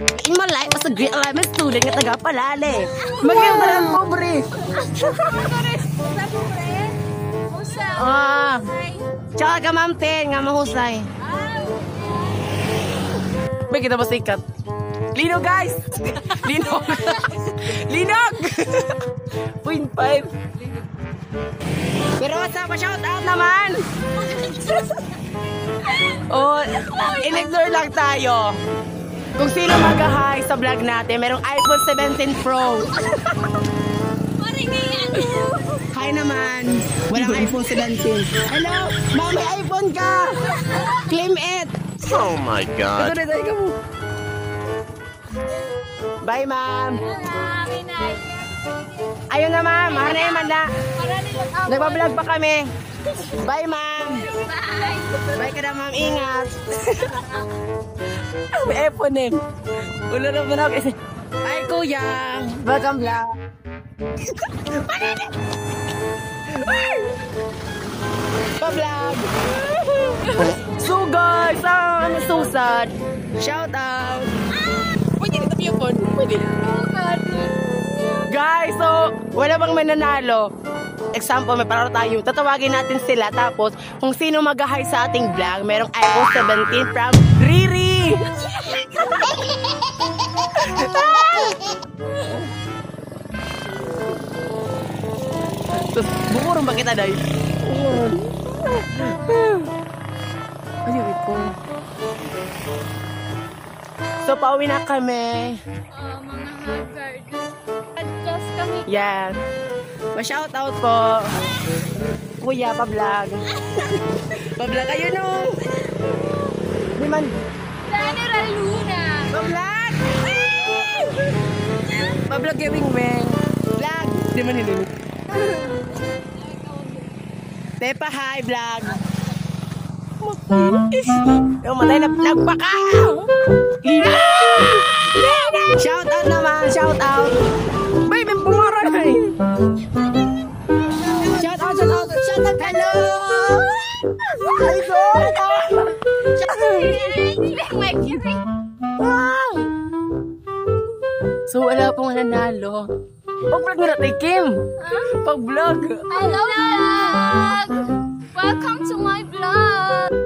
In my life as a great alignment student nga taga Palale. Magayon na lang pobre. Tsaka ka ma'am Ten nga mahusay. May kita ba sikat? Linog guys! Linog! Linog! 0.5. Pero what's up? Shout out naman! Oh, in-ignore lang tayo. Kung sino mag-hi sa vlog natin, merong iPhone 17 Pro. Hi naman. Walang iPhone 17. Hello? Ma'am, may iPhone ka! Claim it! Oh my God. Ito ka mo. Bye, ma'am. Ayun na, ma'am. Hanay man na. Nagbablog pa kami. Bye, ma'am. Bye ka na, ma'am. Ingat. May iPhone eh. Ulo na mo na ako kasi. Ay, kuya. Welcome vlog. Pa-vlog. So guys, ano so sad. Shout out. Pwede nito yung phone. Pwede. Guys, so wala bang mananalo? Example, may parang tayo. Tatawagin natin sila. Tapos, kung sino mag-hi sa ating vlog, merong iPhone 17 from Riri. Terus, bumurong ba kita, Day? Ayun, ito. So, pauwi na kami. Mga haggard. Adjust kami. Yan. Ma-shoutout po. Kuya, pa-vlog. Pa-vlog kayo no. Di man. General Luna. Pa-vlog. Pa-vlog kay Wingwing. Vlog. Di man hindi. Tepa, hi, vlog. Yung matay na nagpaka. Shoutout naman, shoutout. Bay, may pumara na eh. Shoutout, shoutout, shoutout. Hello! So, wala pong nanalo. Pag-vlog na natin, Kim. Pag-vlog. Hello vlog! Welcome to my vlog!